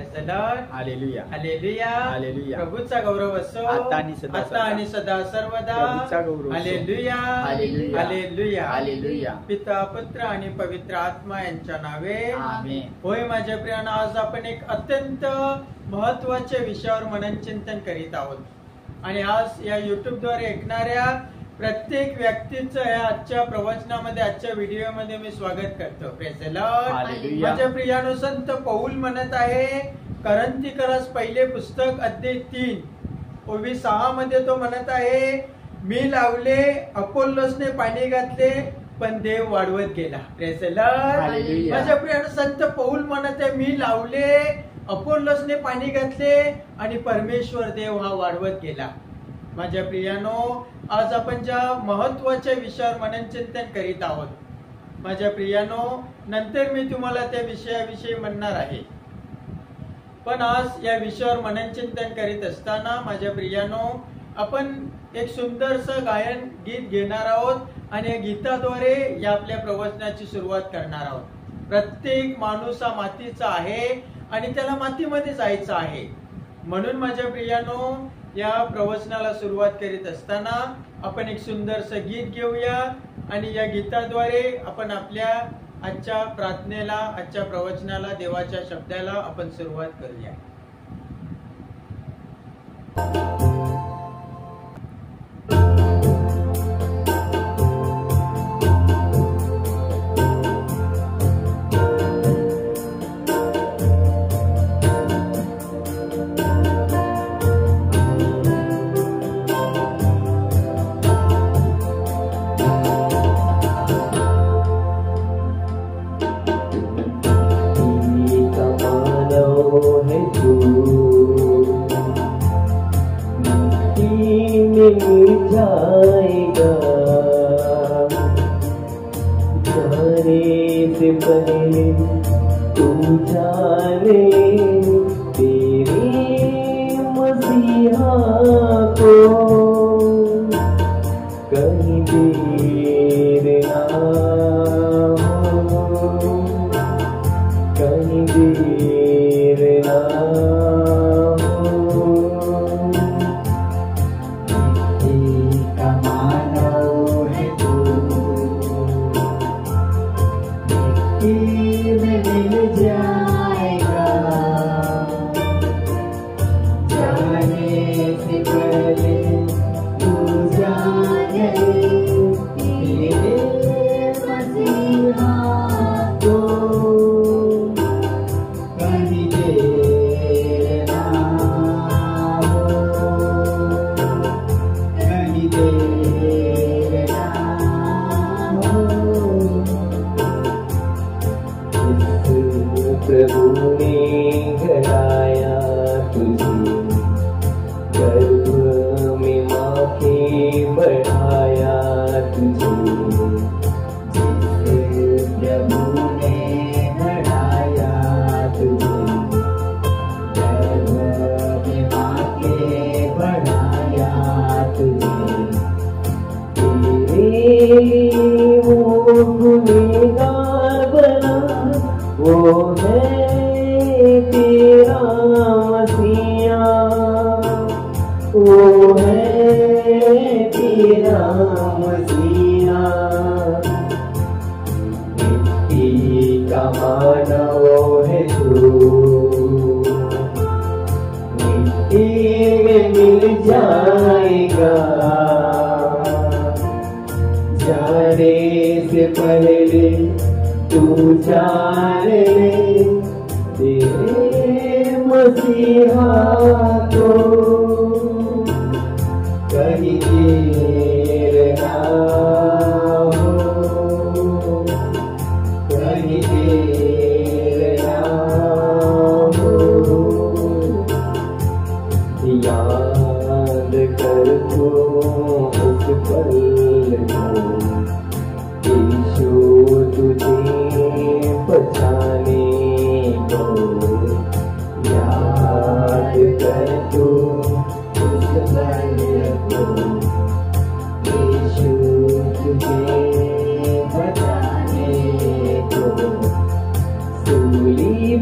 Praise the lord. Hallelujah. Hallelujah. Hallelujah. प्रभूचा गौरव असो आता आणि सदा सर्वदा. प्रभूचा गौरव असो. हालेलुया. हालेलुया. हालेलुया. हालेलुया. पिता, पुत्र आणि पवित्र आत्मा यांच्या नावे आमेन. होय माझ्या प्रियानं, आज आपण एक अत्यंत महत्वाच्या विषयावर मननचिंतन करीत आहोत आणि आज या युट्यूबद्वारे ऐकणाऱ्या प्रत्येक व्यक्तीचं या आजच्या प्रवचनामध्ये, आजच्या व्हिडिओमध्ये मी स्वागत करतो. Praise the lord. हालेलुया. माझ्या प्रियानो, संत पौल म्हणत आहे करंथीकरास पहिले पुस्तक अध्याय 3:6 मध्ये तो म्हणत आहे, मी लावले, अपोल्लोसने पाणी घातले, पण देव वाढवत गेला. Praise the lord. हालेलुया. माझ्या प्रियानो, संत पौल म्हणत आहे, मी लावले, अपोल्लोसने पाणी घातले आणि परमेश्वर देव हा वाढवत गेला. माझ्या प्रियानो, आज आपण ज्या महत्वाच्या विषयावर मननचिंतन करीत आहोत, माझ्या प्रियानो, नंतर मी तुम्हाला त्या विषयाविषयी म्हणणार आहे. पण आज या विषयावर मननचिंतन करीत असताना माझ्या प्रियानो, आपण एक सुंदरसं गायन गीत घेणार आहोत आणि या गीताद्वारे या आपल्या प्रवचनाची सुरुवात करणार आहोत. प्रत्येक माणूस हा मातीचा आहे आणि त्याला मातीमध्ये जायचं आहे. म्हणून माझ्या प्रियानो, या प्रवचनाला सुरुवात करीत असताना आपण एक सुंदरसं गीत घेऊया आणि या गीताद्वारे आपण आपल्या आजच्या प्रार्थनेला, आजच्या प्रवचनाला, देवाच्या शब्दाला आपण सुरुवात करूया.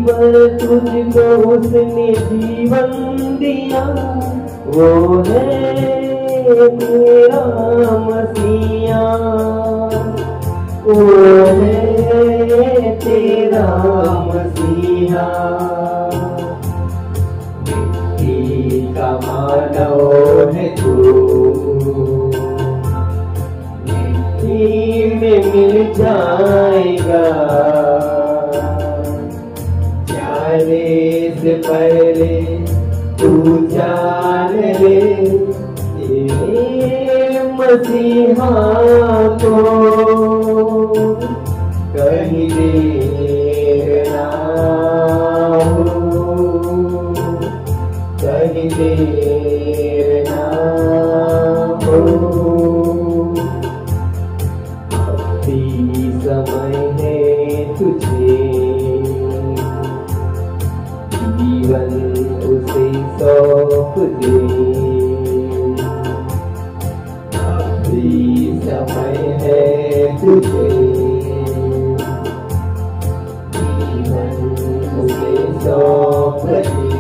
पर तुझको उसने जीवन दिया, वो है तेरा मसीहा, वो है तेरा मसीहा। मिट्टी का मानव है तू, मिट्टी में मिल जाएगा, जाने से पहले तू जान ले तेरे मसीहा को, कहीं देर ना हो, कहीं देर ना हो। अभी समय है तुझे, जीवन उसे सौंप दे, अभी समय है तुझे, जीवन उसे सौंप दे।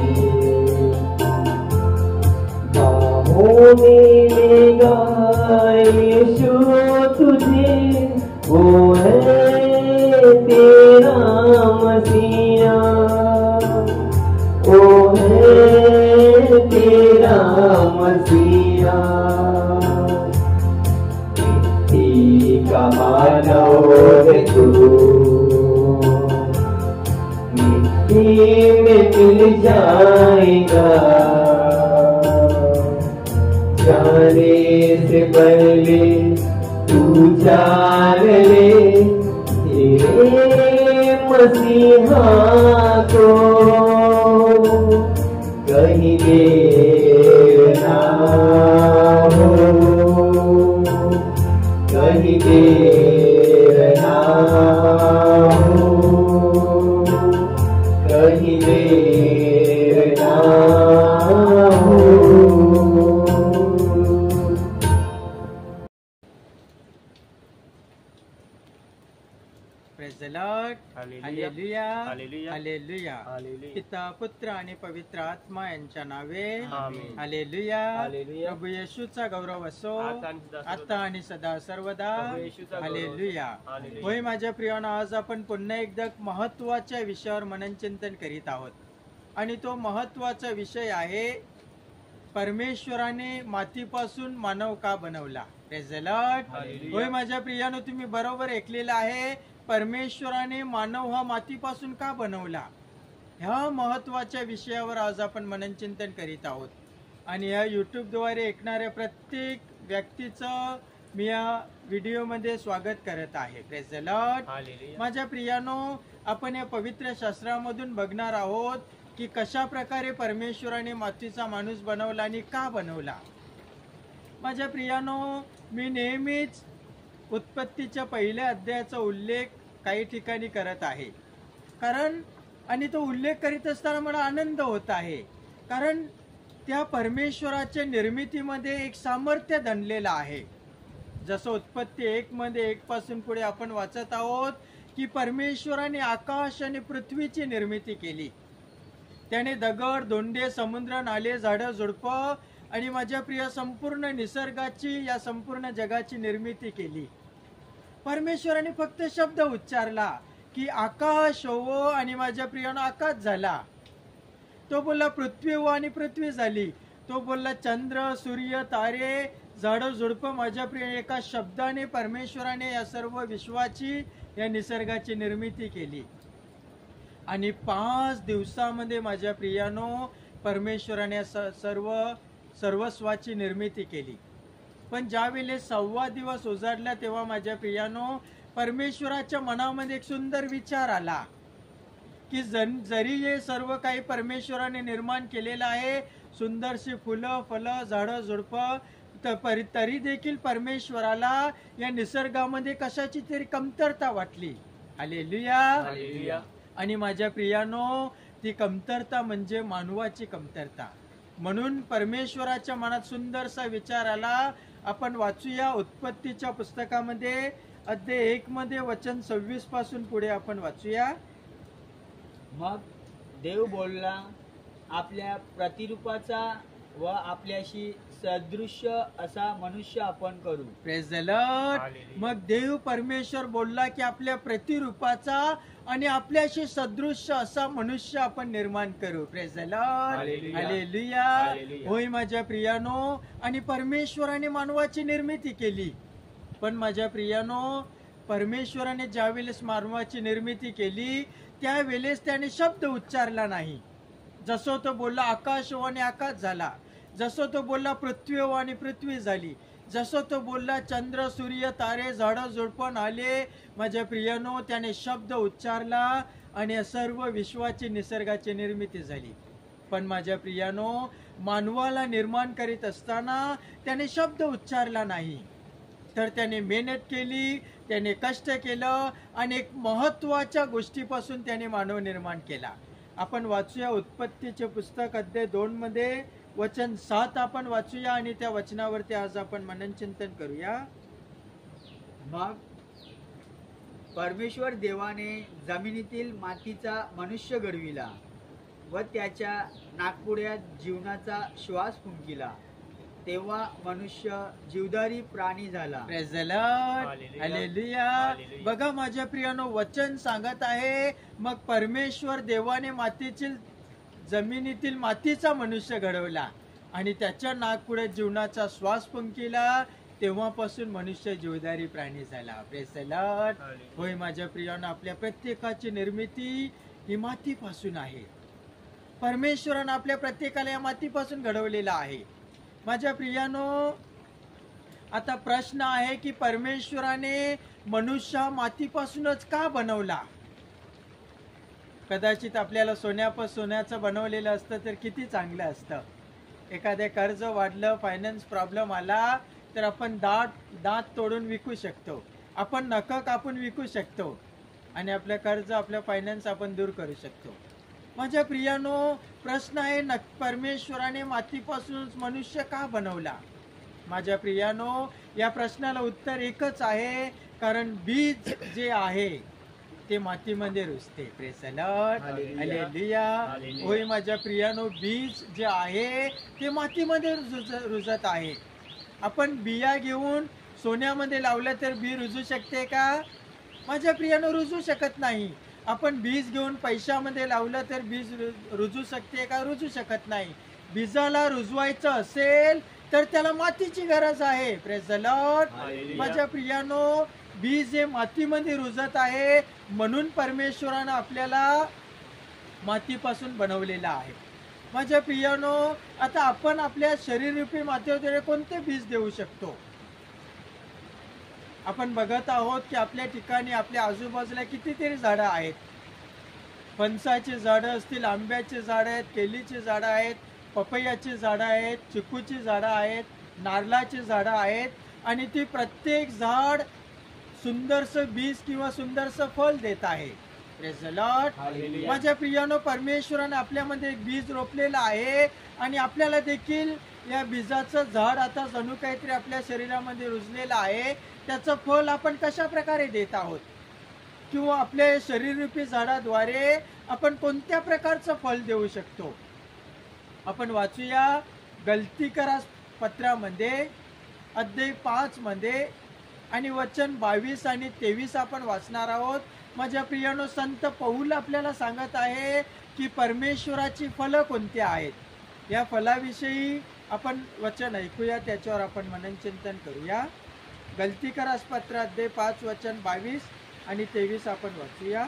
बाहों में लेगा यीशु तुझे, वो है तेरा मसीहा, वो है तेरा मसीहा। मिट्टी का मानव है तू, मिट्टी में मिल जाएगा, जाने से पहले तू जान ले तेरे मसीहा को, कहीं देर ना हो, कहीं देर ना हो, कहीं देर ना हो। Praise the lord, hallelujah. Hallelujah, hallelujah. Hallelujah. Hallelujah. पिता, पुत्र आणि पवित्र आत्मा यांच्या नावे आमेन. हालेलुया. हालेलुया. प्रभू येशूचा गौरव असो आता आणि सदा सर्वदा. आता आणि सदा सर्वदा. प्रभू येशूचा गौरव असो. हालेलुया. हालेलुया. होय माझ्या प्रियानो, आज आपण पुन्हा एकदा महत्वाच्या विषयावर मननचिंतन करीत आहोत आणि तो महत्वाचा विषय आहे, परमेश्वराने मातीपासून मानव का बनवला. Praise the lord. हालेलुया. होय माझ्या प्रियानो, तुम्ही बरोबर ऐकलेलं आहे, परमेश्वराने मानव हा मातीपासून का बनवला. ह्या महत्वाच्या विषयावर आज आपण मननचिंतन करीत आहोत आणि या यूट्यूबद्वारे ऐकणाऱ्या प्रत्येक व्यक्तीचं मी या व्हिडिओमध्ये स्वागत करत आहे. Praise the lord. हालेलुया. माझ्या प्रियानो, आपण या पवित्र शास्त्रामधून बघणार आहोत की कशा प्रकारे परमेश्वराने मातीचा माणूस बनवला आणि का बनवला. माझ्या प्रियानो, मी नेहमीच उत्पत्तीच्या पहिल्या अध्यायाचा उल्लेख काही ठिकाणी करत आहे, कारण आणि तो उल्लेख करीत असताना मला आनंद होत आहे, कारण त्या परमेश्वराच्या निर्मितीमध्ये एक सामर्थ्य दडलेलं आहे. जसं उत्पत्ती 1 मध्ये 1 पासून पुढे आपण वाचत आहोत की परमेश्वराने आकाश आणि पृथ्वीची निर्मिती केली. त्याने दगड, दोंडे, समुद्र, नाले, झाडं, झुडपं आणि माझ्या प्रिय संपूर्ण निसर्गाची, या संपूर्ण जगाची निर्मिती केली. परमेश्वराने फक्त शब्द उच्चारला की आकाश हो, आणि माझ्या प्रियानं आकाश झाला. तो बोलला पृथ्वी हो आणि पृथ्वी झाली. तो बोलला चंद्र, सूर्य, तारे, झाडं, झुडपं. माझ्या प्रिय एका शब्दाने परमेश्वराने या सर्व विश्वाची, या निसर्गाची निर्मिती केली आणि 5 दिवसामध्ये माझ्या प्रियानो परमेश्वराने सर्वस्वाची निर्मिती केली. पण ज्या वेळेस 6वा दिवस उजाडला तेव्हा माझ्या प्रियानो परमेश्वराच्या मनामध्ये एक सुंदर विचार आला की जरी हे सर्व काही परमेश्वराने निर्माण केलेलं आहे, सुंदरशी फुलं, फलं, झाडं, झुडपं, तरी देखील परमेश्वराला या निसर्गामध्ये कशाची तरी कमतरता वाटली. हालेलुया. हालेलुया. आणि माझ्या प्रियानो, ती कमतरता म्हणजे मानवाची कमतरता. म्हणून परमेश्वराच्या मनात सुंदरसा विचार आला. आपण वाचूया उत्पत्तीच्या पुस्तकामध्ये अध्याय 1 मध्ये वचन 26 पासून पुढे आपण वाचूया. मग देव बोलला, आपल्या प्रतिरूपाचा व आपल्याशी सदृश्य असा मनुष्य आपण करू. Praise the lord. हालेलुया. मग देव परमेश्वर बोलला की आपल्या प्रतिरूपाचा आणि आपल्याशी सदृश्य असा मनुष्य आपण निर्माण करू. Praise the lord. Hallelujah. Hallelujah. Hallelujah. होय माझ्या प्रियानो, आणि परमेश्वराने मानवाची निर्मिती केली. पण माझ्या प्रियानो, परमेश्वराने ज्यावेळेस मानवाची निर्मिती केली त्यावेळेस त्याने शब्द उच्चारला नाही. जसं तो बोलला आकाश हो आणि आकाश झाला, जसं तो बोलला पृथ्वी हो आणि पृथ्वी झाली, जसं तो बोलला चंद्र सूर्य तारे झाडं झुडपण आले. माझ्या प्रियानो, त्याने शब्द उच्चारला आणि सर्व विश्वाची निसर्गाची निर्मिती झाली. पण माझ्या प्रियानो, मानवाला निर्माण करीत असताना त्याने शब्द उच्चारला नाही, तर त्याने मेहनत केली, त्याने कष्ट केलं आणि एक महत्वाच्या गोष्टीपासून त्याने मानव निर्माण केला. आपण वाचूया उत्पत्तीचे पुस्तक अध्याय 2 मध्ये वचन 7 आपण वाचूया आणि त्या वचनावरती आज आपण मनन चिंतन करूया. मग परमेश्वर देवाने जमिनीतील मातीचा मनुष्य घडविला व त्याच्या नाकपुड्यात जीवनाचा श्वास फुंकिला. तेव्हा मनुष्य जीवदारी प्राणी झाला. Praise the lord. Hallelujah. Hallelujah. Hallelujah. बघा माझ्या प्रियानो, वचन सांगत आहे मग परमेश्वर देवाने जमिनीतील मातीचा मनुष्य घडवला आणि त्याच्या नाकपुढे जीवनाचा श्वास फुंकिला. तेव्हापासून मनुष्य जीवदारी प्राणी झाला. Praise the lord. हालेलुया. होय माझ्या प्रियानो, आपल्या प्रत्येकाची निर्मिती ही मातीपासून आहे. परमेश्वरानं आपल्या प्रत्येकाला या मातीपासून घडवलेला आहे. माझ्या प्रियानो, आता प्रश्न आहे की परमेश्वराने मनुष्य मातीपासूनच का बनवला? कदाचित आपल्याला सोन्याचं बनवलेलं असतं तर किती चांगलं असतं. एखादे कर्ज वाढलं, फायनान्स प्रॉब्लेम आला तर आपण दात तोडून विकू शकतो, आपण नखं कापून विकू शकतो आणि आपलं कर्ज, आपलं फायनान्स आपण दूर करू शकतो. माझ्या प्रियानो, प्रश्न आहे परमेश्वराने मातीपासून मनुष्य का बनवला? माझ्या प्रियानो, या प्रश्नाला उत्तर एकच आहे, कारण बीज जे आहे ते मातीमध्ये रुजते. Praise the lord. Hallelujah. Hallelujah. Hallelujah. होय माझ्या प्रियानो, बीज जे आहे ते मातीमध्ये रुजत आहे. आपण बिया घेऊन सोन्यामध्ये लावलं तर बी रुजू शकते का? माझ्या प्रियानो, रुजू शकत नाही. आपण बीज घेऊन पैशामध्ये लावलं तर बीज रुजू शकते का? रुजू शकत नाही. बीजाला रुजवायचं असेल तर त्याला मातीची गरज आहे. Praise the lord. हालेलुया. माझ्या प्रियानो, बीज हे मातीमध्ये रुजत आहे, म्हणून परमेश्वरानं आपल्याला मातीपासून बनवलेला आहे. माझ्या प्रियानो, आता आपण आपल्या शरीररूपी मातीवर कोणते बीज देऊ शकतो? आपण बघत आहोत की आपल्या ठिकाणी, आपल्या आजूबाजूला कितीतरी झाडं आहेत. फणसाची झाडं असतील, आंब्याची झाडं आहेत, केलीची झाडं आहेत, पपैयाची झाडं आहेत, चिकूची झाडं आहेत, नारळाची झाडं आहेत आणि ती प्रत्येक झाड सुंदरसं बीज किंवा सुंदरसं फळ देत आहे. Praise the lord. हालेलुया. माझ्या प्रियानो, परमेश्वराने आपल्यामध्ये एक बीज रोपलेलं आहे आणि आपल्याला देखील या बीजाचं झाड आता जणू काहीतरी आपल्या शरीरामध्ये रुजलेलं आहे. त्याचं फळ आपण कशा प्रकारे देत आहोत किंवा आपल्या शरीररूपी झाडाद्वारे आपण कोणत्या प्रकारचं फळ देऊ शकतो? आपण वाचूया गलतीकरा पत्रामध्ये अध्याय 5 मध्ये आणि वचन 22 आणि 23 आपण वाचणार आहोत. माझ्या प्रियानो, संत पौल आपल्याला सांगत आहे की परमेश्वराची फळं कोणती आहेत. या फलाविषयी आपण वचन ऐकूया, त्याच्यावर आपण मननचिंतन करूया. गलतीकरास पत्र अध्याय 5 वचन 22 आणि 23 आपण वाचूया.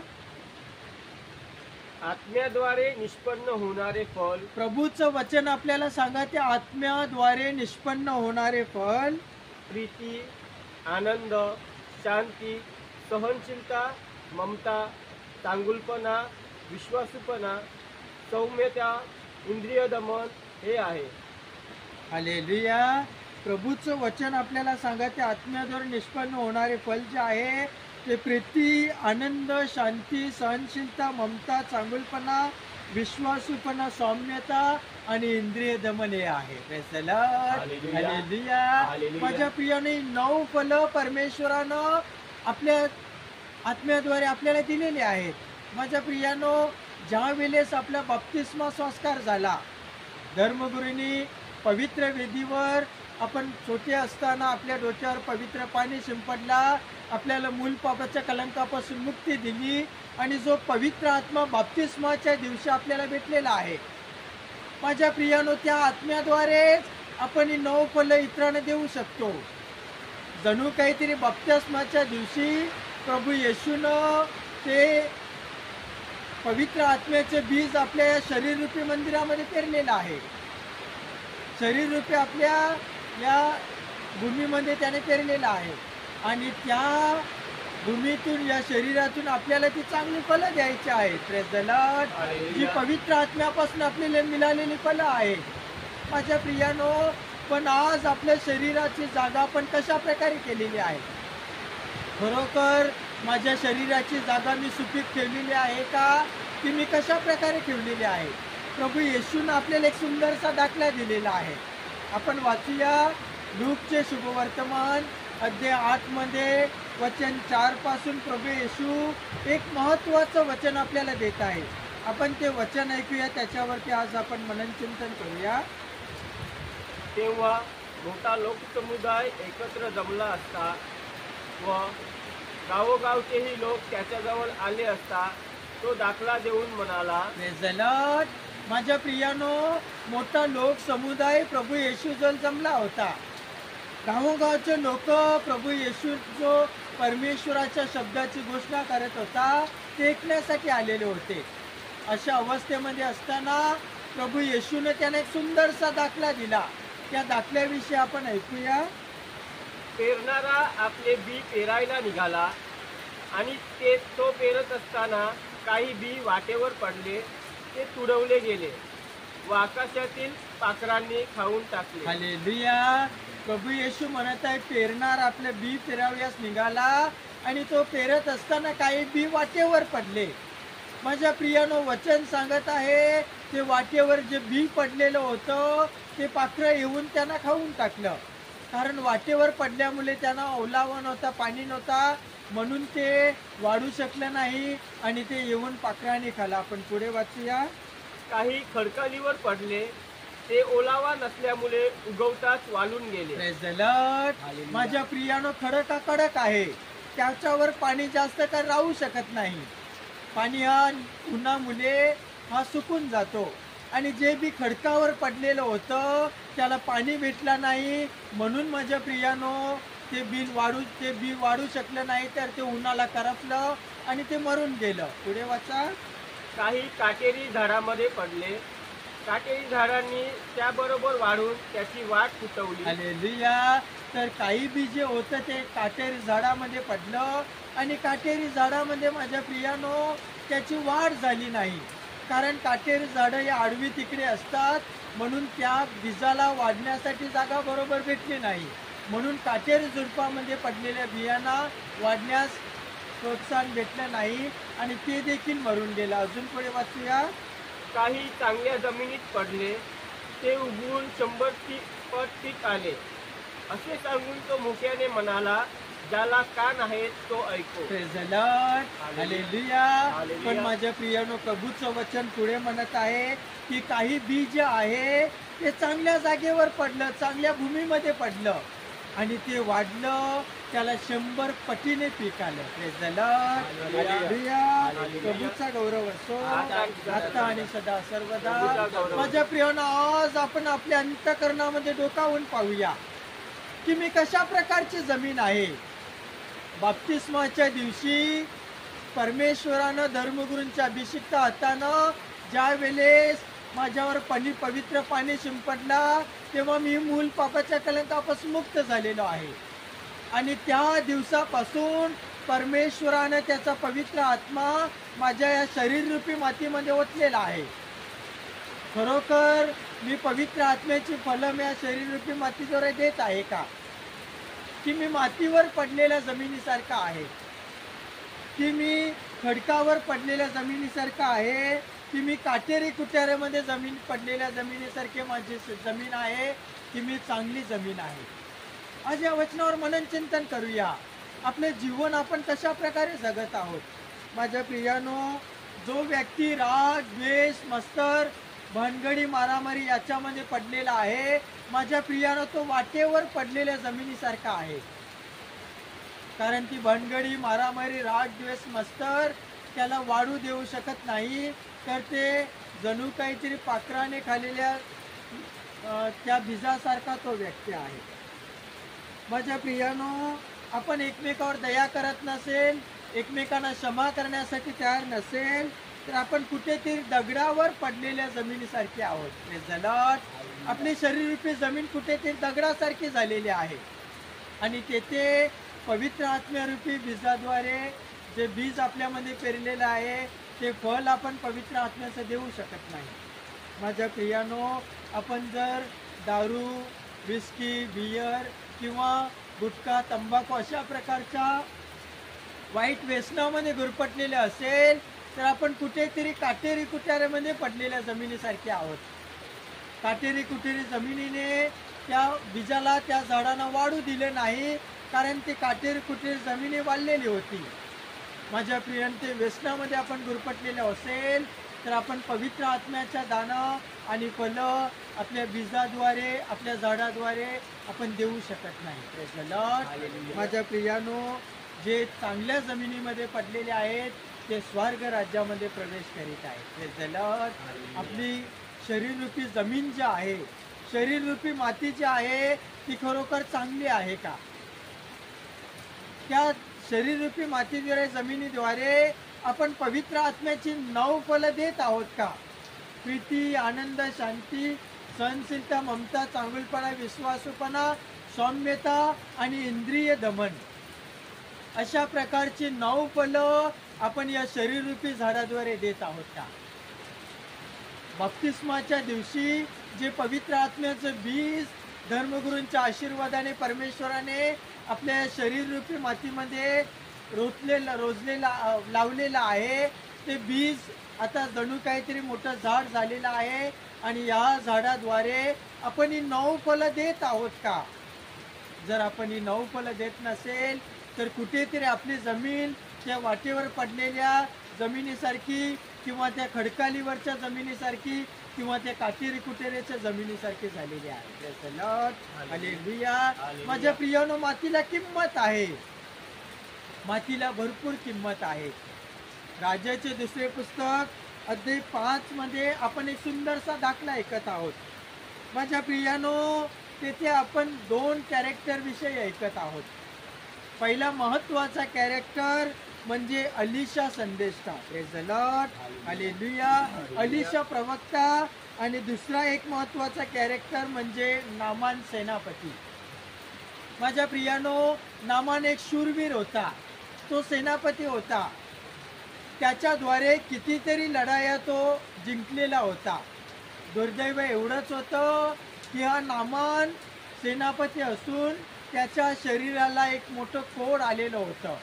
आत्म्याद्वारे निष्पन्न होणारे फल, प्रभूचं वचन आपल्याला सांगते, आत्म्याद्वारे निष्पन्न होणारे फल प्रीती, आनंद, शांती, सहनशीलता, ममता, चांगुलपणा, विश्वासूपणा, सौम्यता, इंद्रिय दमन हे आहे. हालेलुया. प्रभूचं वचन आपल्याला सांगते, आत्म्याद्वारे निष्पन्न होणारे फल जे आहे ते प्रीती, आनंद, शांती, सहनशीलता, ममता, चांगुलपणा, विश्वासूपणा, सौम्यता आणि इंद्रिय दमन हे आहे. Praise the lord. Hallelujah. Hallelujah. Hallelujah. माझ्या प्रियाने 9 फलं परमेश्वरानं आपल्या आत्म्याद्वारे आपल्याला दिलेली आहेत. माझ्या प्रियानो, ज्या वेळेस आपला बप्तिस्मा संस्कार झाला, धर्मगुरूंनी पवित्र वेदीवर आपण छोटे असताना आपल्या डोक्यावर पवित्र पाणी शिंपडला, आपल्याला मूल पापाच्या कलंकापासून मुक्ती दिली आणि जो पवित्र आत्मा बप्तिस्माच्या दिवशी आपल्याला भेटलेला आहे. माझ्या प्रियानो, त्या आत्म्याद्वारे आपण ही 9 फलं इतरांना देऊ शकतो. जणू काहीतरी बप्तिस्माच्या दिवशी प्रभू येशूनं ते पवित्र आत्म्याचे बीज आपल्या या शरीररूपी मंदिरामध्ये पेरलेलं आहे. शरीररूपी आपल्या या भूमीमध्ये त्याने पेरलेलं आहे आणि त्या भूमीतून, या शरीरातून आपल्याला ती चांगली फलं द्यायची आहेत. Praise the Lord. जी पवित्र आत्म्यापासून आपल्याला मिळालेली फलं आहे. माझ्या प्रियानो, पण आज आपल्या शरीराची जागा आपण कशा प्रकारे केलेली आहे? खरोखर माझ्या शरीराची जागा मी सुपीक ठेवलेली आहे का, की मी कशा प्रकारे ठेवलेली आहे? प्रभू येशूनं आपल्याला एक सुंदरसा दाखला दिलेला आहे. आपण वाचूया लूकचे शुभवर्तमान अध्याय 8 मध्ये वचन 4 पासून प्रभू येशू एक महत्त्वाचं वचन आपल्याला देत आहे. आपण ते वचन ऐकूया, त्याच्यावरती आज आपण मननचिंतन करूया. तेव्हा मोठा लोकसमुदाय एकत्र जमला असता व गावोगावचेही लोक त्याच्याजवळ आले असता तो दाखला देऊन म्हणाला, प्रेज द लॉर्ड. माझ्या प्रियानो, मोठा लोक समुदाय प्रभू येशू जवळ जमला होता. गावोगावचे लोक प्रभू येशू जो परमेश्वराच्या शब्दाची घोषणा करत होता ते ऐकण्यासाठी आलेले होते. अशा अवस्थेमध्ये असताना प्रभू येशूने त्यांना एक सुंदरसा दाखला दिला. त्या दाखल्याविषयी आपण ऐकूया. पेरणारा आपले बी पेरायला निघाला आणि तो पेरत असताना काही बी वाटेवर पडले, ते तुडवले गेले व आकाशातील पाखरांनी खाऊन टाकले. हालेलुया. प्रभू येशू म्हणत आहे, पेरणार आपले बी पेरावयास निघाला आणि तो पेरत असताना काही बी वाटेवर पडले. माझ्या प्रियानो, वचन सांगत आहे ते वाटेवर जे बी पडलेलं होतं ते पाखरं येऊन त्यांना खाऊन टाकलं. कारण वाटेवर पडल्यामुळे त्यांना ओलावा नव्हता, पाणी नव्हता, म्हणून ते वाढू शकलं नाही आणि ते येऊन पाखरांनी खाल्लं. आपण पुढे वाचूया. काही खडकालीवर पडले, ते ओलावा नसल्यामुळे उगवताच वाळून गेले. Praise the Lord. माझ्या प्रियानो, खडक हा कडक आहे, त्याच्यावर पाणी जास्त काळ राहू शकत नाही. पाणी हा उन्हामुळे हा सुकून जातो आणि जे बी खडकावर पडलेलं होतं त्याला पाणी भेटलं नाही, म्हणून माझ्या प्रियानो ते बी वाढू शकलं नाही, तर ते उन्हाला करपलं आणि ते मरून गेलं. पुढे वाचा. काही काटेरी झाडामध्ये पडले, काटेरी झाडांनी त्याबरोबर वाढून त्याची वाट फुटवली. हालेलुया. तर काही बी जे होतं ते काटेरी झाडामध्ये पडलं आणि काटेरी झाडामध्ये माझ्या प्रियानो त्याची वाढ झाली नाही. कारण काटेरी झाडं या आडवी तिकडे असतात, म्हणून त्या बीजाला वाढण्यासाठी जागा बरोबर भेटली नाही, म्हणून काटेरी झुडपामध्ये पडलेल्या बियांना वाढण्यास प्रोत्साहन भेटलं नाही आणि ते देखील मरून गेलं. अजून पुढे वाचूया. काही चांगल्या जमिनीत पडले, ते उगवून 100 पट पीक आले. असे सांगून तो मुक्याने म्हणाला, ज्याला कान आहे तो ऐको. Praise the lord. हालेलुया. पण माझ्या प्रियानो, प्रभूचं वचन पुढे म्हणत आहे की काही बी जे आहे ते चांगल्या जागेवर पडलं, चांगल्या भूमीमध्ये पडलं आणि ते वाढलं, त्याला 100 पटीने पीक आलं. Praise the lord. हालेलुया. प्रभूचा गौरव असो आता आणि सदा सर्वदा. माझ्या प्रियानो, आज आपण आपल्या अंतःकरणामध्ये डोकावून पाहूया की मी कशा प्रकारची जमीन आहे. बाप्तिस्माच्या दिवशी परमेश्वरानं धर्मगुरूंच्या अभिषिक्त हातानं ज्या वेळेस माझ्यावर पवित्र पाणी शिंपडला, तेव्हा मी मूल पापाच्या कलंकापासून मुक्त झालेलो आहे आणि त्या दिवसापासून परमेश्वरानं त्याचा पवित्र आत्मा माझ्या या शरीररूपी मातीमध्ये ओतलेला आहे. खरोखर मी पवित्र आत्म्याची फलं मी या शरीररूपी मातीद्वारे देत आहे का, की मी मातीवर पडलेल्या जमिनीसारखा आहे, की मी खडकावर पडलेल्या जमिनीसारखा आहे, की मी काटेरी कुट्याऱ्यामध्ये पडलेल्या जमिनीसारखे माझी जमीन आहे, की मी चांगली जमीन आहे. आज या वचनावर मननचिंतन करूया. आपले जीवन आपण कशा प्रकारे जगत आहोत. माझ्या प्रियानो, जो व्यक्ती राग, द्वेष, मत्सर, भानगडी, मारामारी याच्यामध्ये पडलेला आहे, माझ्या प्रियानं तो वाटेवर पडलेल्या जमिनीसारखा आहे. कारण ती भानगडी, मारामारी, राग, द्वेष, मत्सर त्याला वाढू देऊ शकत नाही. तर ते जणू काहीतरी पाखराने खाल्लेल्या त्या बीजासारखा तो व्यक्ती आहे. माझ्या प्रियानो, आपण एकमेकावर दया करत नसेल, एकमेकांना क्षमा करण्यासाठी तयार नसेल, तर आपण कुठेतरी दगडावर पडलेल्या जमिनीसारखे आहोत. Praise the Lord. आपली शरीररूपी जमीन कुठेतरी दगडासारखी झालेली आहे आणि तेथे पवित्र आत्म्यारूपी बीजाद्वारे जे बीज आपल्यामध्ये पेरलेलं आहे ते फळ आपण पवित्र आत्म्याचं देऊ शकत नाही. माझ्या प्रियानो, आपण जर दारू, विस्की, बियर किंवा गुटखा, तंबाखू अशा प्रकारच्या वाईट व्यसनामध्ये गुरफटलेले असेल, तर आपण कुठेतरी काटेरी कुठाऱ्यामध्ये पडलेल्या जमिनीसारखे आहोत. काटेरी कुठेरी जमिनीने त्या बीजाला, त्या झाडांना वाढू दिले नाही, कारण ती काटेरी कुठेरी जमिनी वाढलेली होती. माझ्या प्रियांते, व्यसनामध्ये आपण गुरफटलेले असेल तर आपण पवित्र आत्म्याच्या दाना आणि फलं आपल्या बीजाद्वारे, आपल्या झाडाद्वारे आपण देऊ शकत नाही. Praise the Lord. माझ्या प्रियानो, जे चांगल्या जमिनीमध्ये पडलेले आहेत ते स्वर्ग राज्यामध्ये प्रवेश करीत आहेत. Praise the Lord. आपली शरीररूपी जमीन जी आहे, शरीररूपी माती जी आहे, ती खरोखर चांगली आहे का? त्या शरीररूपी मातीद्वारे, जमिनीद्वारे आपण पवित्र आत्म्याची 9 फलं देत आहोत का? प्रीती, आनंद, शांती, सहनशीलता, ममता, चांगुलपणा, विश्वासूपणा, सौम्यता आणि इंद्रिय दमन, अशा प्रकारची 9 फलं आपण या शरीररूपी झाडाद्वारे देत आहोत का? बप्तिस्माच्या दिवशी जे पवित्र आत्म्याचं बीज धर्मगुरूंच्या आशीर्वादाने परमेश्वराने आपल्या शरीररूपी मातीमध्ये लावलेलं आहे, ते बीज आता जणू काहीतरी मोठं झाड झालेलं आहे आणि या झाडाद्वारे आपण ही 9 फलं देत आहोत का? जर आपण ही 9 फलं देत नसेल तर कुठेतरी आपली जमीन त्या वाटेवर पडलेल्या जमिनीसारखी किंवा त्या खडकालीवरच्या जमिनीसारखी किंवा त्या काटेरी कुटेऱ्याच्या जमिनीसारखी झालेली आहे. Praise the lord. हालेलुया. माझ्या प्रियानो, मातीला किंमत आहे, मातीला भरपूर किंमत आहे. राजाचे दुसरे पुस्तक अध्याय 5 मध्ये आपण एक सुंदरसा दाखला ऐकत आहोत. माझ्या प्रियानो, तेथे आपण 2 कॅरेक्टर विषयी ऐकत आहोत. पहिला महत्वाचा कॅरेक्टर म्हणजे अलिशा संदेष्टा. Praise the lord. हालेलुया. अलिशा प्रवक्ता. आणि दुसरा एक महत्वाचा कॅरेक्टर म्हणजे नामान सेनापती. माझ्या प्रियानो, नामान एक शूरवीर होता, तो सेनापती होता. त्याच्याद्वारे कितीतरी लढाया तो जिंकलेला होता. दुर्दैव एवढंच होतं की हा नामान सेनापती असून त्याच्या शरीराला एक मोठं कोड आलेलं होतं.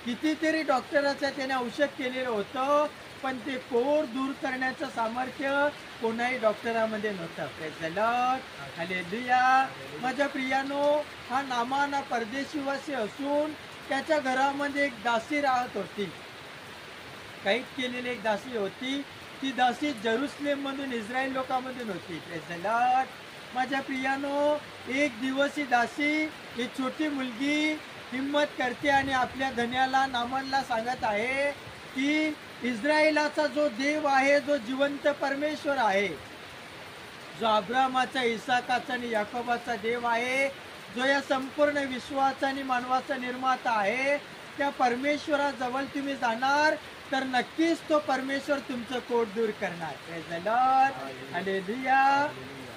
कितीतरी डॉक्टराचं त्याने औषध केलेलं होतं, पण ते कोड दूर करण्याचं सामर्थ्य कोणाही डॉक्टरामध्ये नव्हतं. Praise the lord. हालेलुया. माझ्या प्रियानो, हा नामान हा परदेशीवासी असून त्याच्या घरामध्ये एक दासी राहत होती. कैद केलेली एक दासी होती. ती दासी जेरुसलेममधून, इस्रायल लोकांमधून होती. Praise the Lord. माझ्या प्रियानो, एक दिवस ही दासी, ही छोटी मुलगी हिम्मत करते आणि आपल्या धन्याला, नामानला सांगत आहे की इस्रायलाचा जो देव आहे, जो जिवंत परमेश्वर आहे, जो अब्रामाचा, इसाकाचा आणि याकोबाचा देव आहे, जो या संपूर्ण विश्वाचा आणि मानवाचा निर्माता आहे, त्या परमेश्वराजवळ तुम्ही जाणार तर नक्कीच तो परमेश्वर तुमचं कोट दूर करणार. Praise the lord. हालेलुया.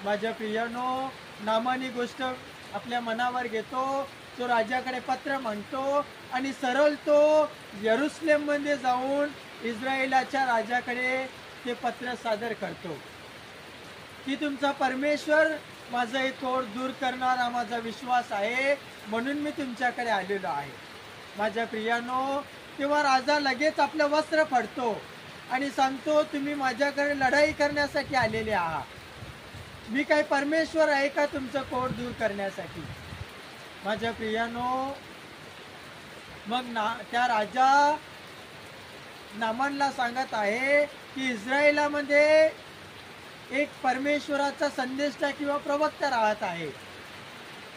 माझ्या प्रियानो, नामानी गोष्ट आपल्या मनावर घेतो. तो राजाकडे पत्र म्हणतो आणि सरळ तो यरुसलेममध्ये जाऊन इस्रायलाच्या राजाकडे ते पत्र सादर करतो की तुमचा परमेश्वर माझं हे कोड दूर करणार हा माझा विश्वास आहे, म्हणून मी तुमच्याकडे आलेलो आहे. माझ्या प्रियानो, तेव्हा राजा लगेच आपलं वस्त्र फाडतो आणि सांगतो, तुम्ही माझ्याकडे लढाई करण्यासाठी आलेले आहात. मी काय परमेश्वर आहे का तुमचं कोड दूर करण्यासाठी? माझ्या प्रियानो, मग त्या राजा नामानला सांगत आहे की इस्रायलामध्ये एक परमेश्वराचा संदेष्टा किंवा प्रवक्ता राहत आहे,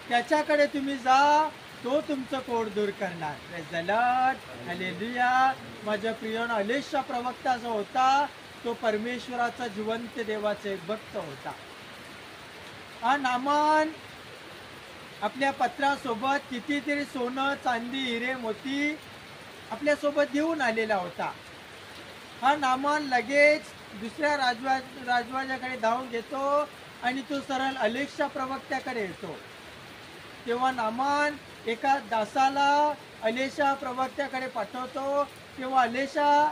त्याच्याकडे तुम्ही जा, तो तुमचं कोड दूर करणार. Praise the lord, hallelujah. माझ्या प्रियानो, एलिशा प्रवक्ता जो होता तो परमेश्वराचा जिवंत देवाचा एक भक्त होता. हा नामान आपल्या पत्रासोबत कितीतरी सोनं, चांदी, हिरे, मोती आपल्यासोबत घेऊन आलेला होता. हा नामान लगेच दुसऱ्या राजवाड्याकडे धावून घेतो आणि तो सरळ एलिशा प्रवक्त्याकडे येतो. तेव्हा नामान एका दासाला एलिशा प्रवक्त्याकडे पाठवतो. तेव्हा एलिशा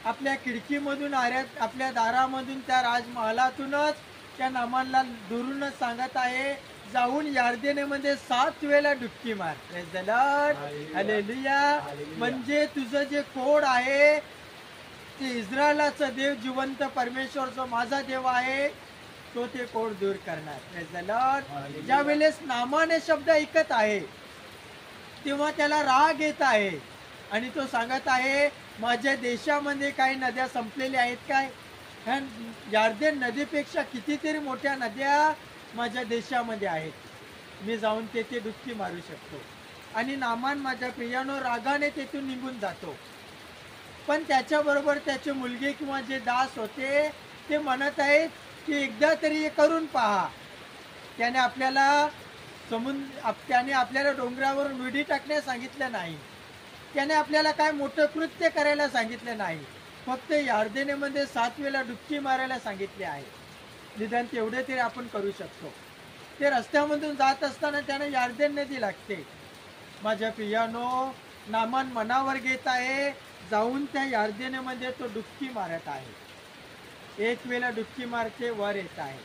आपल्या खिडकीमधून आपल्या दारामधून त्या राजमहालातूनच त्या नामानला दुरूनच सांगत आहे, जाऊन यार्देनेमध्ये 7 वेळा डुबकी मार. Praise the lord, hallelujah. म्हणजे तुझं जे कोड आहे ते इस्रायलाचा देव, जिवंत परमेश्वर जो माझा देव आहे, तो ते कोड दूर करणार. Praise the Lord. ज्या वेळेस नामाने शब्द ऐकत आहे तेव्हा त्याला राग येत आहे आणि तो सांगत आहे, माझ्या देशामध्ये काही नद्या संपलेल्या आहेत काय? ह्या यार्देन नदीपेक्षा कितीतरी मोठ्या नद्या माझ्या देशामध्ये आहेत, मी जाऊन तेथे डुबकी मारू शकतो. आणि नामान माझ्या प्रियानो रागाने तेथून निघून जातो. पण त्याच्याबरोबर त्याचे मुलगे किंवा जे दास होते ते म्हणत आहेत की एकदा तरी हे करून पहा. त्याने आपल्याला डोंगरावरून विडी टाकण्यास सांगितलं नाही, त्याने आपल्याला काय मोठं कृत्य करायला सांगितलं नाही, फक्त यार्देनेमध्ये 7 वेळा डुबकी मारायला सांगितले आहे. निदान तेवढे तरी आपण करू शकतो. ते रस्त्यामधून जात असताना त्याने यार्देन नदी लागते. माझ्या प्रियानो, नामान मनावर घेत आहे, जाऊन त्या यार्देनेमध्ये तो डुबकी मारत आहे. 1 वेळा डुबकी मारते, वर येत आहे,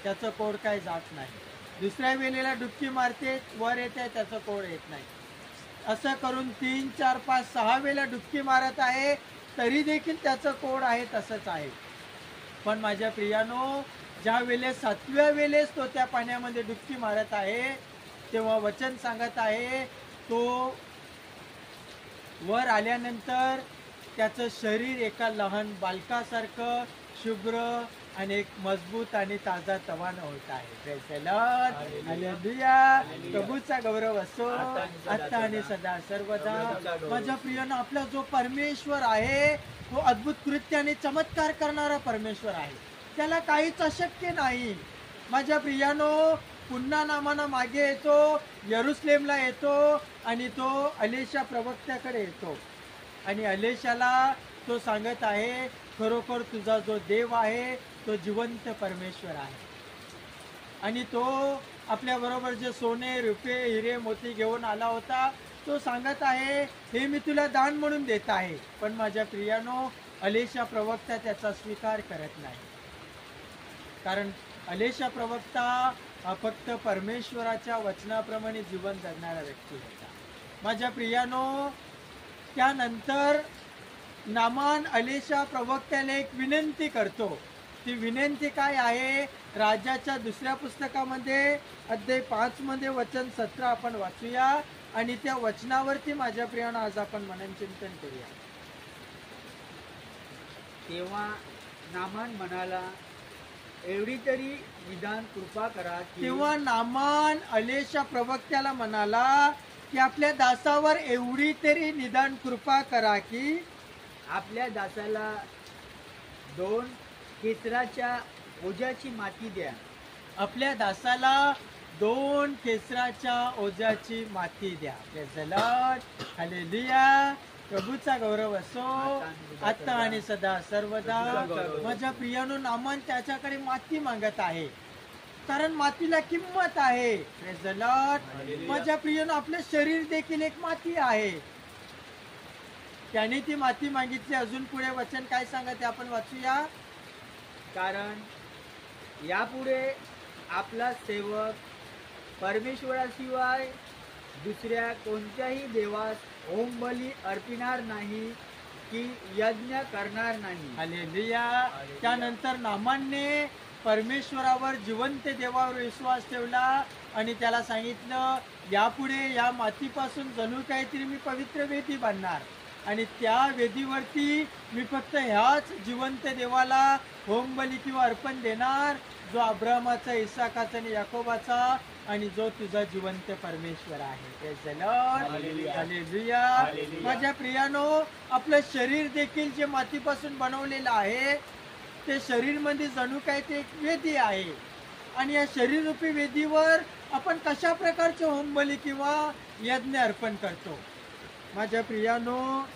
त्याचं कोड काय जात नाही. दुसऱ्या वेळेला डुबकी मारते, वर येते, त्याचं कोड येत नाही. असं करून 3, 4, 5, 6 वेळा डुबकी मारत आहे, तरी देखील त्याचं कोड आहे तसंच आहे. पण माझ्या प्रियानो, ज्या वेळेस 7व्या वेळेस तो त्या पाण्यामध्ये डुबकी मारत आहे तेव्हा वचन सांगत आहे, तो वर आल्यानंतर त्याचं शरीर एका लहान बालकासारखं शुभ्र आणि एक मजबूत आणि ताजा तवानं होत आहे. Praise the lord, hallelujah. प्रभूचा गौरव असो आता आणि सदा सर्वदा. माझ्या प्रियानं, आपला जो परमेश्वर आहे तो अद्भुत कृत्य आणि चमत्कार करणारा परमेश्वर आहे, त्याला काहीच अशक्य नाही. माझ्या प्रियानो, पुन्हा नामानं मागे येतो, यरुसलेमला येतो आणि तो एलिशा प्रवक्त्याकडे येतो आणि एलिशाला तो सांगत आहे, खरोखर तुझा जो देव आहे तो जिवंत परमेश्वर आहे. आणि तो आपल्याबरोबर जे सोने, रुपये, हिरे, मोती घेऊन आला होता तो सांगत आहे, हे मी तुला दान म्हणून देत आहे. पण माझ्या प्रियानो, एलिशा प्रवक्ता त्याचा स्वीकार करत नाही, कारण एलिशा प्रवक्ता हा फक्त परमेश्वराच्या वचनाप्रमाणे जीवन जगणारा व्यक्ती होता. माझ्या प्रियानो, त्यानंतर नामान एलिशा प्रवक्त्याला एक विनंती करतो. ती विनंती काय आहे? राजाच्या दुसऱ्या पुस्तकामध्ये अध्याय 5 मध्ये वचन 17 आपण वाचूया आणि त्या वचनावरती माझ्या प्रियानं आज आपण मननचिंतन करूया. तेव्हा नामान म्हणाला, एवढी तरी निदान कृपा करा. तेव्हा नामान एलिशा प्रवक्त्याला म्हणाला की आपल्या दासावर एवढी तरी निदान कृपा करा की आपल्या दासाला 2 केसराच्या ओझ्याची माती द्या. आपल्या दासाला 2 केसराच्या ओझ्याची माती द्या. Praise the lord, hallelujah. प्रभूचा गौरव असो आता आणि सदा सर्वदा. माझ्या प्रियानो, नामान त्याच्याकडे माती मागत आहे, कारण मातीला किंमत आहे. Praise the Lord. माझ्या प्रियानो, आपलं शरीर देखील एक माती आहे. त्याने ती माती मागितली. अजून पुढे वचन काय सांगत आहे आपण वाचूया. कारण यापुढे आपला सेवक परमेश्वराशिवाय दुसऱ्या कोणत्याही देवास होम बली अर्पिणार नाही की यज्ञ करणार नाही. हालेलुया. त्यानंतर नामानने परमेश्वरावर, जिवंत देवावर विश्वास ठेवला आणि त्याला सांगितलं, यापुढे या मातीपासून जणू काहीतरी मी पवित्र वेदी बांधणार आणि त्या वेदीवरती मी फक्त ह्याच जिवंत देवाला होमबली किंवा अर्पण देणार, जो अब्रामाचा, इसाकाचा आणि याकोबाचा आणि जो तुझा जिवंत परमेश्वर आहे. Praise the Lord. Hallelujah. Hallelujah. Hallelujah. माझ्या प्रियानो, आपलं शरीर देखील जे मातीपासून बनवलेलं आहे, ते शरीर मध्ये जणू काय ते एक वेदी आहे. आणि या शरीररूपी वेदीवर आपण कशा प्रकारचे होमबली किंवा यज्ञ अर्पण करतो. माझ्या प्रियानो,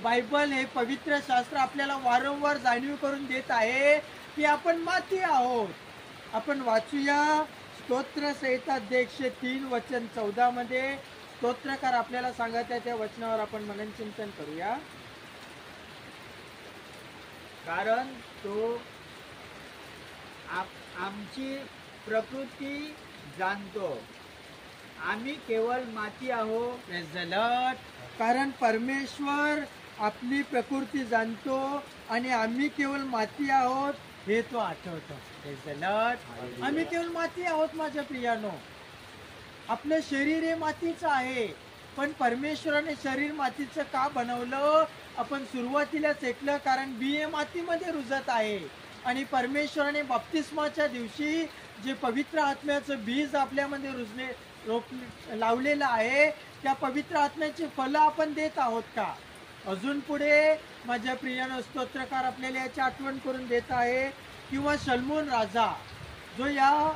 बायबल हे पवित्र शास्त्र आपल्याला वारंवार जाणीव करून देत आहे की आपण माती आहोत. आपण वाचूया स्तोत्र संहिता 103 वचन 14 मध्ये स्तोत्रकार आपल्याला सांगत आहे, त्या वचनावर आपण मननचिंतन करूया. कारण तो आमची प्रकृती जाणतो, आम्ही केवळ माती आहोत. Praise the Lord. कारण परमेश्वर आपली प्रकृती जाणतो आणि आम्ही केवळ माती आहोत हे तो आठवतो. Praise the Lord. आम्ही केवळ माती आहोत. माझ्या प्रियानो, आपलं शरीर हे मातीचं आहे, पण परमेश्वराने शरीर मातीचं का बनवलं आपण सुरुवातीलाच ऐकलं. कारण बी हे मातीमध्ये रुजत आहे आणि परमेश्वराने बाप्तिस्माच्या दिवशी जे पवित्र आत्म्याचं बीज आपल्यामध्ये लावलेलं आहे, त्या पवित्र आत्म्याची फलं आपण देत आहोत का. अजून पुढे माझ्या प्रियानो स्तोत्रकार आपल्याला याची आठवण करून देत आहे. किंवा शल्मोन राजा, जो या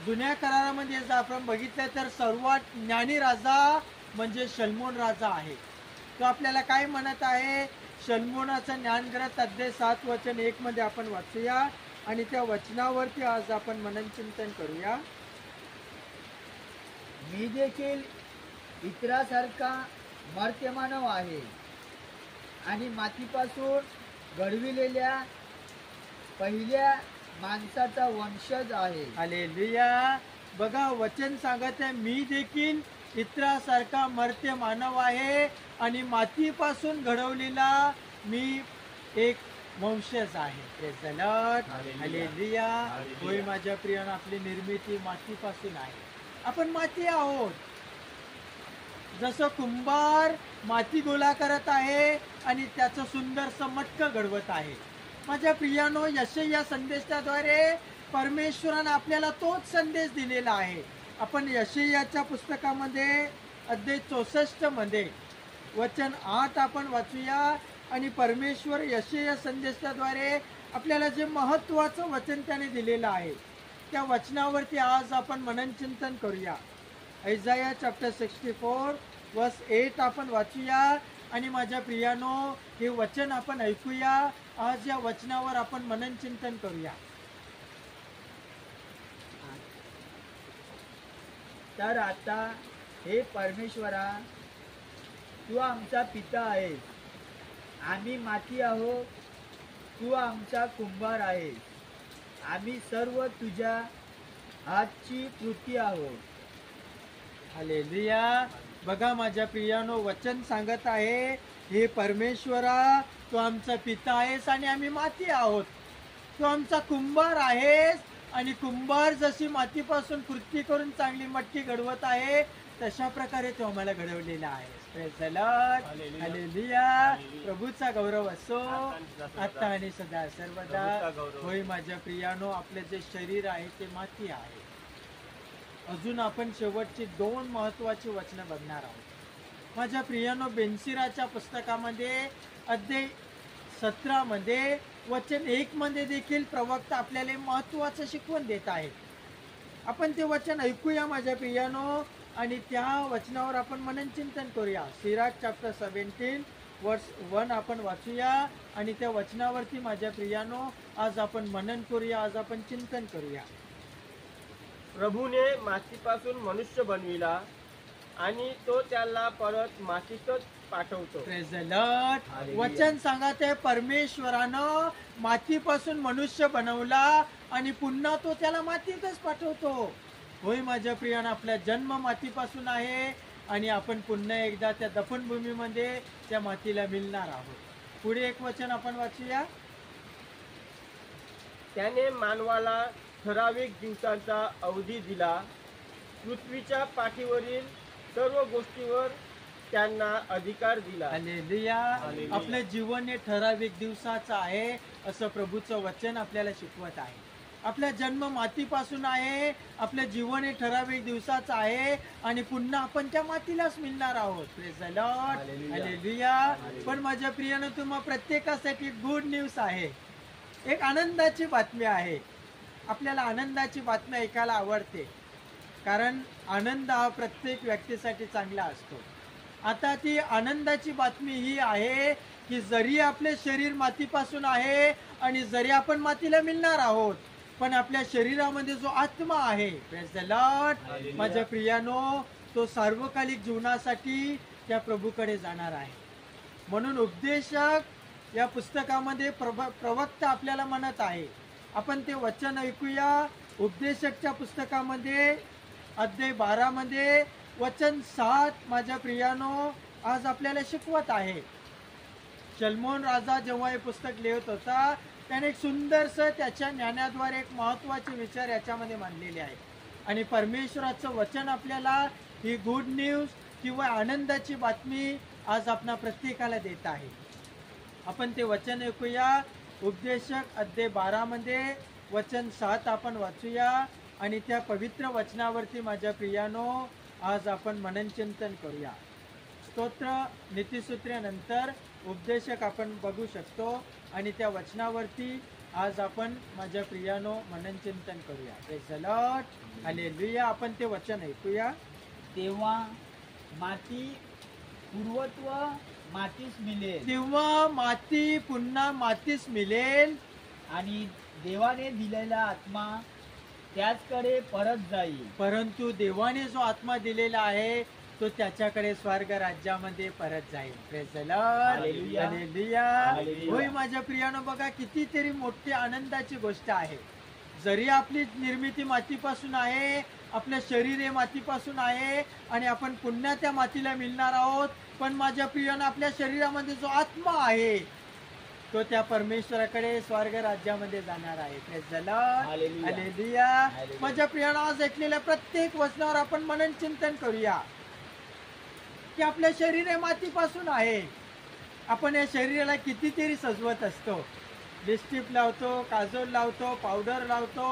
जुन्या करारामध्ये जर आपण बघितलं तर सर्वात ज्ञानी राजा म्हणजे शल्मोन राजा आहे. तो आपल्याला काय म्हणत आहे, शल्मोनाचं ज्ञानग्रंथ अध्याय 7 वचन 1 मध्ये आपण वाचूया आणि त्या वचनावरती आज आपण मननचिंतन करूया. मी देखील इतरासारखा मर्त्यमानव आहे आणि मातीपासून घडविलेल्या पहिल्या माणसाचा वंशज आहे. हालेलुया. बघा वचन सांगत आहे, मी देखील इतरासारखा मर्त्य मानव आहे आणि मातीपासून घडवलेला मी एक वंशज आहे. Praise the Lord. हालेलुया. होय माझ्या प्रियानं, आपली निर्मिती मातीपासून आहे. आपण माती आहोत. जसं कुंभार माती गोळा करत आहे आणि त्याचं सुंदरसं मटकं घडवत आहे. माझ्या प्रियानो, यशय्या संदेशाद्वारे परमेश्वराने आपल्याला तोच संदेश दिलेला आहे. आपण यशय्याच्या पुस्तकामध्ये अध्याय 64 मध्ये वचन 8 आपण वाचूया आणि परमेश्वर यशय्या संदेशाद्वारे आपल्याला जे महत्त्वाचं वचन त्याने दिलेलं आहे त्या वचनावरती आज आपण मननचिंतन करूया. ऐसाया चॅप्टर 64 वर्स 8 आपण वाचूया आणि माझ्या प्रियानो, हे वचन आपण ऐकूया. आज या वचनावर आपण मननचिंतन करूया. तर आता हे परमेश्वरा, तू आमचा पिता आहेस, आम्ही माती आहोत, तू आमचा कुंभार आहेस, आम्ही सर्व तुझ्या हातची कृती आहोत. हालेलुया. बघा माझ्या प्रियानो, वचन सांगत आहे, हे परमेश्वरा, तू आमचा पिता आहेस आणि आम्ही माती आहोत. तू आमचा कुंभार आहेस आणि कुंभार जशी मातीपासून कृती करून चांगली मटकी घडवत आहे, तशा प्रकारे तो आम्हाला घडवलेला आहे. Praise the Lord. हालेलुया. प्रभूचा गौरव असो आता आणि सदा सर्वदा. होय माझ्या प्रियानो, आपले जे शरीर आहे ते माती आहे. अजून आपण शेवटची 2 महत्वाची वचनं बघणार आहोत. माझ्या प्रियानो, बेनसिराच्या पुस्तकामध्ये अध्याय 17 मध्ये वचन 1 मध्ये देखील प्रवक्ता आपल्याला महत्वाचं शिकवण देत आहे. आपण ते वचन ऐकूया माझ्या प्रियानो आणि त्या वचनावर आपण मननचिंतन करूया. सिराज चॅप्टर 17 वर्स 1 आपण वाचूया आणि त्या वचनावरती माझ्या प्रियानो आज आपण मनन करूया, आज आपण चिंतन करूया. प्रभूने मातीपासून मनुष्य बनविला आणि तो त्याला परत मातीतच पाठवतो. Praise the Lord. वचन सांगत आहे, परमेश्वरानं मातीपासून मनुष्य बनवला आणि पुन्हा तो त्याला मातीतच पाठवतो. होय माझ्या प्रियानं, आपला जन्म मातीपासून आहे आणि आपण पुन्हा एकदा त्या दफनभूमीमध्ये त्या मातीला मिळणार आहोत. पुढे एक वचन आपण वाचूया. त्याने मानवाला ठराविक दिवसांचा अवधी दिला, पृथ्वीच्या पाठीवरील सर्व गोष्टीवर त्यांना अधिकार दिला. हालेलुया. हालेलुया. आपलं जीवन हे ठराविक दिवसाचं आहे असं प्रभूचं वचन आपल्याला शिकवत आहे. आपला जन्म मातीपासून आहे, आपलं जीवन हे ठराविक दिवसाचं आहे आणि पुन्हा आपण त्या मातीलाच मिळणार आहोत. Praise the lord. Hallelujah. Hallelujah. पण माझ्या प्रियानं तुम्हा प्रत्येकासाठी गुड न्यूज आहे, एक आनंदाची बातमी आहे. आपल्याला आनंदाची बातमी ऐकायला आवडते, कारण आनंद हा प्रत्येक व्यक्तीसाठी चांगला असतो. आता ती आनंदाची बातमी ही आहे की जरी आपले शरीर मातीपासून आहे आणि जरी आपण मातीला मिळणार आहोत, पण आपल्या शरीरामध्ये जो आत्मा आहे, प्रेज द लॉर्ड, हालेलुया. माझ्या प्रियानो, तो सार्वकालिक जीवनासाठी त्या प्रभूकडे जाणार आहे. म्हणून उपदेशक या पुस्तकामध्ये प्रवक्ता आपल्याला म्हणत आहे. आपण ते वचन ऐकूया. उपदेशकच्या पुस्तकामध्ये अध्याय 12 मध्ये वचन 7 माझ्या प्रियानो आज आपल्याला शिकवत आहे. शलोमोन राजा जेव्हा हे पुस्तक लिहित होता, त्याने एक सुंदरसं त्याच्या ज्ञानाद्वारे एक महत्वाचे विचार याच्यामध्ये मांडलेले आहेत. आणि परमेश्वराचं वचन आपल्याला ही गुड न्यूज किंवा आनंदाची बातमी आज आपणा प्रत्येकाला देत आहे. आपण ते वचन ऐकूया. उपदेशक अध्याय 12 मध्ये वचन 7 आपण वाचूया आणि त्या पवित्र वचनावरती माझ्या प्रियानो आज आपण मननचिंतन करूया. स्तोत्र नीतिसूत्र्यानंतर उपदेशक आपण बघू शकतो आणि त्या वचनावरती आज आपण माझ्या प्रियानो मननचिंतन करूया. Praise the lord. हालेलुया. आपण ते वचन ऐकूया. तेव्हा माती पूर्वत्व मातीस मिळेल तेव्हा माती पुन्हा मातीस मिळेल आणि देवाने दिलेला आत्मा त्याचकडे परत जाईल. परंतु देवाने जो आत्मा दिलेला आहे तो त्याच्याकडे स्वर्ग राज्यामध्ये परत जाईल. Praise the lord. Hallelujah. Hallelujah. Hallelujah. होय माझ्या प्रियानो, बघा कितीतरी मोठी आनंदाची गोष्ट आहे. जरी आपली निर्मिती मातीपासून आहे, आपलं शरीर हे मातीपासून आहे आणि आपण पुन्हा त्या मातीला मिळणार आहोत, पण माझ्या प्रियानं आपल्या शरीरामध्ये जो आत्मा आहे तो त्या परमेश्वराकडे स्वर्ग राज्यामध्ये जाणार आहे. Praise the lord. Hallelujah. Hallelujah. Hallelujah. माझ्या प्रियानं आज ऐकलेल्या प्रत्येक वचनावर आपण मनन चिंतन करूया की आपलं शरीर हे मातीपासून आहे. आपण या शरीराला कितीतरी सजवत असतो. लिपस्टिक लावतो, काजळ लावतो, पावडर लावतो,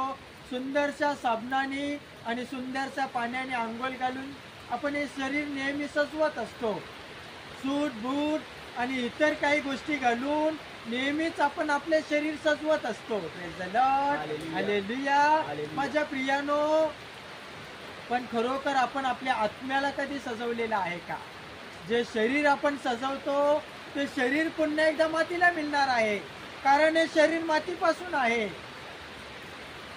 सुंदरशा साबणाने आणि सुंदरशा पाण्याने आंघोळ घालून आपण हे शरीर नेहमी सजवत असतो. सूट बूट आणि इतर काही गोष्टी घालून नेहमीच आपण आपले शरीर सजवत असतो. Praise the lord. Hallelujah. Hallelujah. Hallelujah. माझ्या प्रियानो, पण खरोखर आपण आपल्या आत्म्याला कधी सजवलेलं आहे का? जे शरीर आपण सजवतो ते शरीर पुन्हा एकदा मातीला मिळणार आहे, कारण हे शरीर मातीपासून आहे.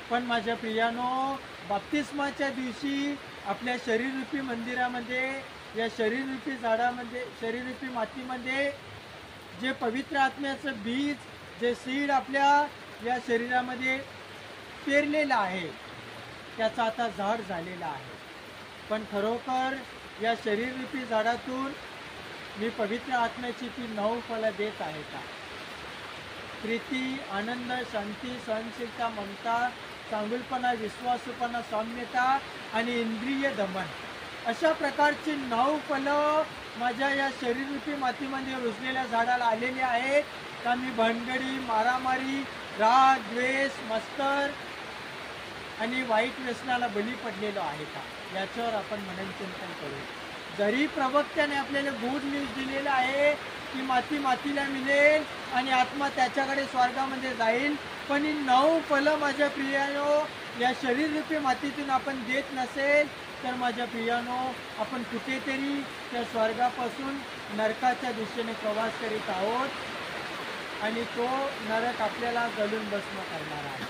पण माझ्या प्रियानो, बाप्तिस्माच्या दिवशी आपल्या शरीररूपी मंदिरामध्ये, या शरीररूपी झाडामध्ये, शरीररूपी मातीमध्ये जे पवित्र आत्म्याचं बीज, जे सीड आपल्या या शरीरामध्ये पेरलेलं आहे, त्याचा आता झाड झालेला आहे. पण खरोखर या शरीररूपी झाडातून मी पवित्र आत्म्याची ती 9 फळं देत आहे का? प्रीती, आनंद, शांती, सहनशीलता, ममता, चांगुलपणा, विश्वासूपणा, सौम्यता आणि इंद्रिय दमन, अशा प्रकारची 9 फळं माझ्या या शरीररूपी मातीमध्ये रुजलेल्या झाडाला आलेली आहेत का? मी भानगडी, मारामारी, राग, द्वेष, मत्सर आणि वाईट व्यसनाला बळी पडलेलो आहे का? याच्यावर आपण मननचिंतन करू. जरी प्रवक्त्याने आपल्याला गुड न्यूज दिलेला आहे की माती मातीला मिळेल आणि आत्मा त्याच्याकडे स्वर्गामध्ये जाईल, पण ही 9 फळं माझ्या प्रियानो या शरीररूपी मातीतून आपण देत नसेल तर माझ्या प्रियानो, आपण कुठेतरी त्या स्वर्गापासून नरकाच्या दिशेने प्रवास करीत आहोत आणि तो नरक आपल्याला जळून भस्म करणार आहे.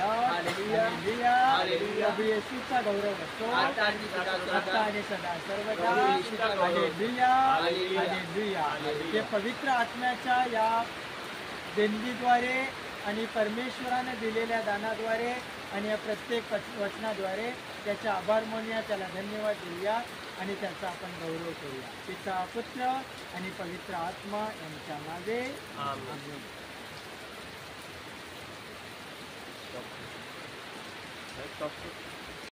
हालेलुया. हालेलुया. हालेलुया. प्रभू येशूचा गौरव असो आता आणि सदा सर्वदा. आता आणि सदा सर्वदा. प्रभू येशूचा गौरव. हालेलुया. हालेलुया. हालेलुया. हालेलुया. हे पवित्र आत्म्याच्या या देणगीद्वारे आणि परमेश्वराने दिलेल्या दानाद्वारे आणि या प्रत्येक वचनाद्वारे त्याचा आभार मानूया, त्याला धन्यवाद देऊया आणि त्याचा आपण गौरव करूया. पिता, पुत्र आणि पवित्र आत्मा यांच्या नावे आमेन. आमेन. Stop.